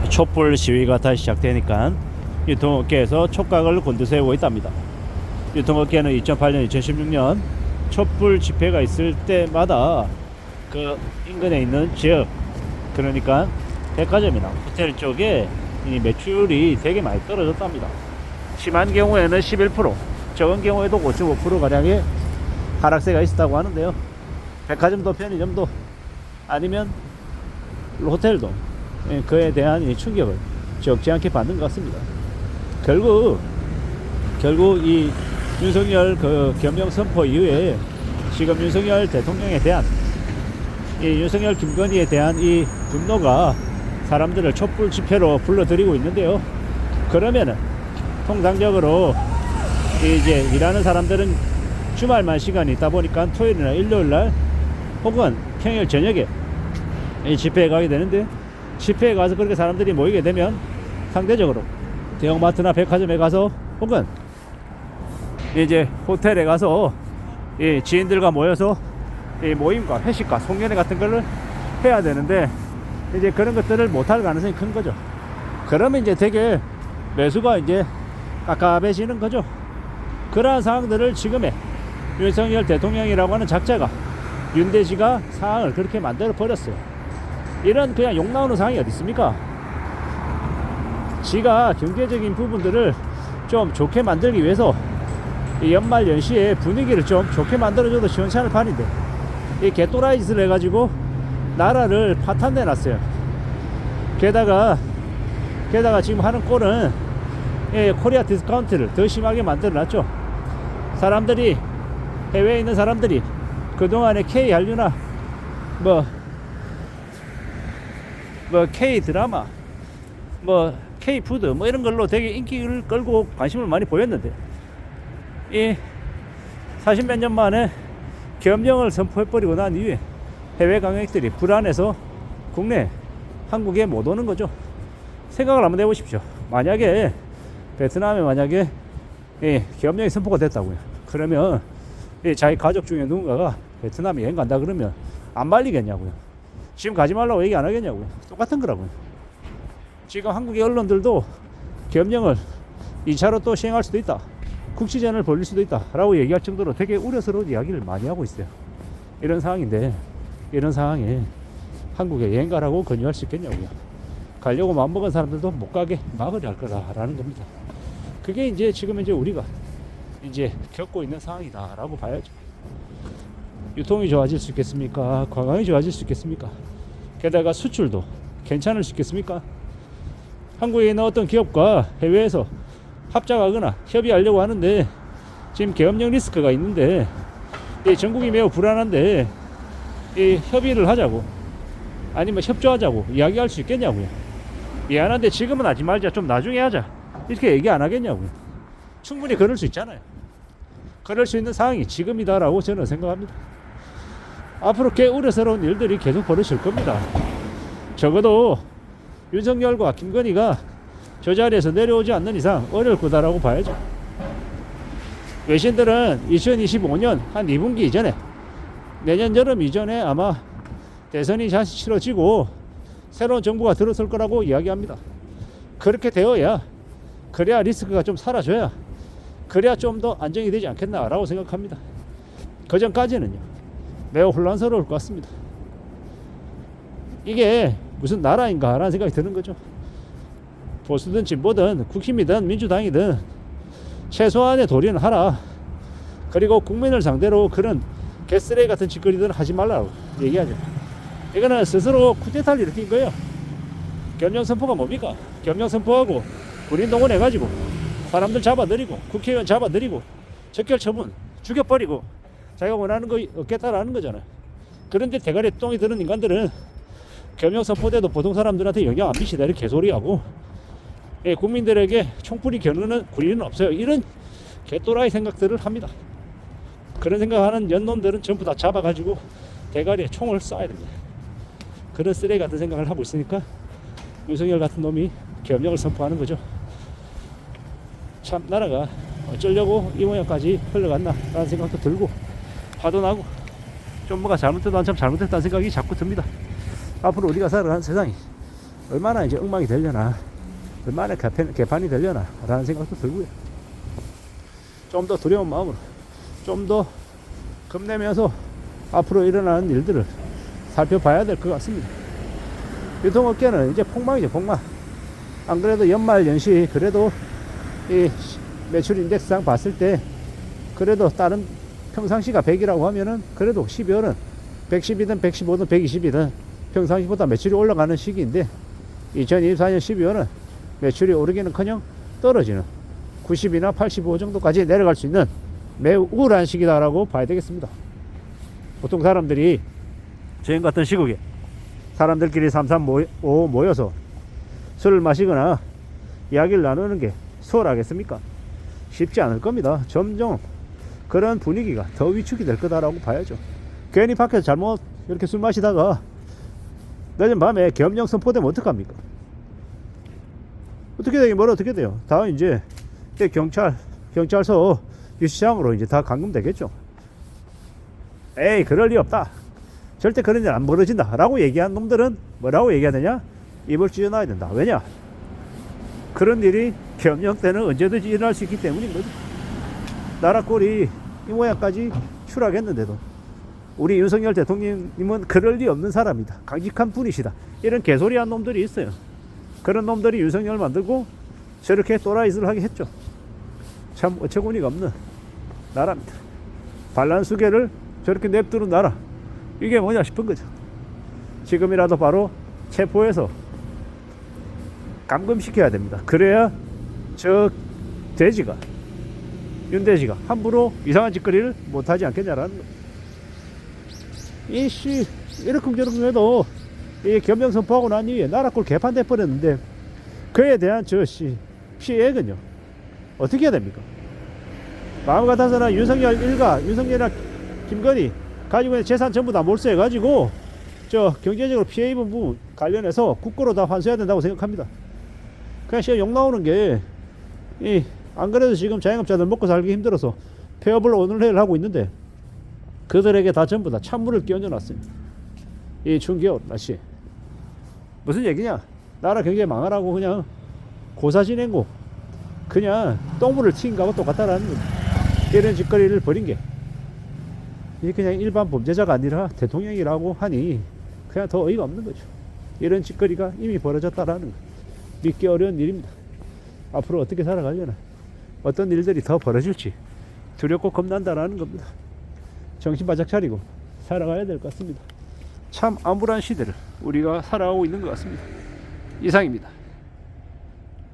촛불 시위가 다시 시작되니까 유통업계에서 촉각을 곤두세우고 있답니다. 유통업계는 2008년, 2016년 촛불 집회가 있을 때마다 그 인근에 있는 지역, 그러니까 백화점이나 호텔 쪽에 이 매출이 되게 많이 떨어졌답니다. 심한 경우에는 11%, 적은 경우에도 55%가량의 하락세가 있었다고 하는데요. 백화점도 편의점도 아니면 호텔도 그에 대한 이 충격을 적지 않게 받는 것 같습니다. 결국 이 윤석열 그 겸명 선포 이후에 지금 윤석열 대통령에 대한 이 윤석열 김건희에 대한 이 분노가 사람들을 촛불 집회로 불러들이고 있는데요. 그러면은 통상적으로 이제 일하는 사람들은 주말만 시간이 있다 보니까 토요일이나 일요일날 혹은 평일 저녁에 이 집회에 가게 되는데, 집회에 가서 그렇게 사람들이 모이게 되면 상대적으로 대형마트나 백화점에 가서 혹은 이제 호텔에 가서 이 지인들과 모여서 이 모임과 회식과 송년회 같은 걸 해야 되는데, 이제 그런 것들을 못할 가능성이 큰 거죠. 그러면 이제 되게 매수가 이제 깝깝해지는 거죠. 그러한 상황들을 지금의 윤석열 대통령이라고 하는 작자가, 윤대지가 상황을 그렇게 만들어 버렸어요. 이런 그냥 욕 나오는 상황이 어디 있습니까? 지가 경제적인 부분들을 좀 좋게 만들기 위해서 이 연말 연시에 분위기를 좀 좋게 만들어줘도 시원찮을 판인데, 이 개또라이 짓을 해가지고 나라를 파탄내 놨어요. 게다가 지금 하는 꼴은 코리아 디스카운트를 더 심하게 만들어 놨죠. 사람들이, 해외에 있는 사람들이 그동안에 K 한류나 뭐 K 드라마, K 푸드 이런 걸로 되게 인기를 끌고 관심을 많이 보였는데, 이 40몇 년 만에 겸영을 선포해버리고 난 이후에 해외 관광객들이 불안해서 국내 한국에 못 오는 거죠. 생각을 한번 해보십시오. 만약에 베트남에 만약에 겸영이 선포가 됐다고요. 그러면 자기 가족 중에 누군가가 베트남에 여행 간다 그러면 안 말리겠냐고요. 지금 가지 말라고 얘기 안 하겠냐고요. 똑같은 거라고요. 지금 한국의 언론들도 겸영을 2차로 또 시행할 수도 있다, 국지전을 벌릴 수도 있다 라고 얘기할 정도로 되게 우려스러운 이야기를 많이 하고 있어요. 이런 상황인데, 이런 상황에 한국에 여행 가라고 권유할 수 있겠냐고요. 가려고 마음먹은 사람들도 못 가게 막으려 할 거라는 겁니다. 그게 이제 지금 우리가 이제 겪고 있는 상황이다 라고 봐야죠. 유통이 좋아질 수 있겠습니까? 관광이 좋아질 수 있겠습니까? 게다가 수출도 괜찮을 수 있겠습니까? 한국에 있는 어떤 기업과 해외에서 합작하거나 협의하려고 하는데 지금 계엄령 리스크가 있는데, 이 전국이 매우 불안한데 이 협의를 하자고 아니면 협조하자고 이야기할 수 있겠냐고요. 미안한데 지금은 하지 말자, 좀 나중에 하자, 이렇게 얘기 안 하겠냐고요. 충분히 그럴 수 있잖아요. 그럴 수 있는 상황이 지금이다라고 저는 생각합니다. 앞으로 꽤 우려스러운 일들이 계속 벌어질 겁니다. 적어도 윤석열과 김건희가 저 자리에서 내려오지 않는 이상 어려울 거다라고 봐야죠. 외신들은 2025년 한 2분기 이전에, 내년 여름 이전에 아마 대선이 다시 치러지고 새로운 정부가 들어설 거라고 이야기합니다. 그렇게 되어야, 그래야 리스크가 좀 사라져야, 그래야 좀 더 안정이 되지 않겠나라고 생각합니다. 그 전까지는요 매우 혼란스러울 것 같습니다. 이게 무슨 나라인가 라는 생각이 드는 거죠. 보수든 진보든 국힘이든 민주당이든 최소한의 도리는 하라. 그리고 국민을 상대로 그런 개쓰레기 같은 짓거리들은 하지 말라고 얘기하죠. 이거는 스스로 쿠데타를 일으킨 거예요. 겸영 선포가 뭡니까? 겸영 선포하고 군인 동원해가지고 사람들 잡아들이고 국회의원 잡아들이고 적결 처분 죽여버리고 자기가 원하는 거 얻겠다라는 거잖아요. 그런데 대가리에 똥이 드는 인간들은 겸영 선포돼도 보통 사람들한테 영향 안 미치다 이렇게 개소리하고, 국민들에게 총불이 겨누는 군인은 없어요, 이런 개또라이 생각들을 합니다. 그런 생각하는 연놈들은 전부 다 잡아가지고 대가리에 총을 쏴야 됩니다. 그런 쓰레기 같은 생각을 하고 있으니까 윤석열 같은 놈이 겸영을 선포하는 거죠. 참 나라가 어쩌려고 이 모양까지 흘러갔나 라는 생각도 들고, 화도 나고, 좀 뭐가 잘못돼도 한참 잘못됐다는 생각이 자꾸 듭니다. 앞으로 우리가 살아가는 세상이 얼마나 이제 엉망이 되려나, 얼마나 개판이 되려나 라는 생각도 들고요. 좀 더 두려운 마음으로 좀 더 겁내면서 앞으로 일어나는 일들을 살펴봐야 될 것 같습니다. 유통업계는 이제 폭망이죠, 폭망. 안 그래도 연말 연시 그래도 이 매출 인덱스상 봤을 때 그래도 다른 평상시가 100이라고 하면은 그래도 12월은 110이든 115든 120이든 평상시보다 매출이 올라가는 시기인데 2024년 12월은 매출이 오르기는커녕 떨어지는 90이나 85 정도까지 내려갈 수 있는 매우 우울한 시기다라고 봐야 되겠습니다. 보통 사람들이 지금 같은 시국에 사람들끼리 삼삼오오 모여서 술을 마시거나 이야기를 나누는 게 수월하겠습니까? 쉽지 않을 겁니다. 점점 그런 분위기가 더 위축이 될 거다라고 봐야죠. 괜히 밖에서 잘못 이렇게 술 마시다가 늦은 밤에 계엄령 선포되면 어떡합니까? 어떻게 되긴 뭘 어떻게 돼요? 다 이제 경찰서 유치장으로 이제 다 감금되겠죠. 에이, 그럴 리 없다. 절대 그런 일 안 벌어진다 라고 얘기한 놈들은 뭐라고 얘기해야 되냐? 입을 찢어놔야 된다. 왜냐? 그런 일이 계엄령 때는 언제든지 일어날 수 있기 때문인 거죠. 나라 꼴이 이 모양까지 추락했는데도 우리 윤석열 대통령님은 그럴 리 없는 사람이다, 강직한 분이시다, 이런 개소리한 놈들이 있어요. 그런 놈들이 윤석열을 만들고 저렇게 또라이짓을 하게 했죠. 참 어처구니가 없는 나라입니다. 반란수계를 저렇게 냅두는 나라, 이게 뭐냐 싶은 거죠. 지금이라도 바로 체포해서 감금시켜야 됩니다. 그래야 저 돼지가, 윤돼지가 함부로 이상한 짓거리를 못하지 않겠냐라는 거죠. 이씨 이러쿵저러쿵 해도 이 겸명 선포하고 난 이후에 나라 꼴 개판돼 버렸는데 그에 대한 피해액은요 어떻게 해야 됩니까? 마음 같아서는 윤석열 일가, 윤석열이나 김건희 가지고 있는 재산 전부 다 몰수해 가지고 저 경제적으로 피해 입은 부분 관련해서 국고로 다 환수해야 된다고 생각합니다. 그냥 진짜 욕 나오는 게 안 그래도 지금 자영업자들 먹고 살기 힘들어서 폐업을 오늘 내일 하고 있는데 그들에게 다 전부 다 찬물을 끼얹어 놨어요. 이 추운 겨울 날씨 무슨 얘기냐? 나라 경제 망하라고 그냥 고사 지내고 그냥 똥물을 튄 거하고 똑같다라는 거죠. 이런 짓거리를 벌인 게 이게 그냥 일반 범죄자가 아니라 대통령이라고 하니 그냥 더 어이가 없는 거죠. 이런 짓거리가 이미 벌어졌다라는 거 믿기 어려운 일입니다. 앞으로 어떻게 살아가려나, 어떤 일들이 더 벌어질지 두렵고 겁난다라는 겁니다. 정신 바짝 차리고 살아가야 될 것 같습니다. 참 암울한 시대를 우리가 살아가고 있는 것 같습니다. 이상입니다.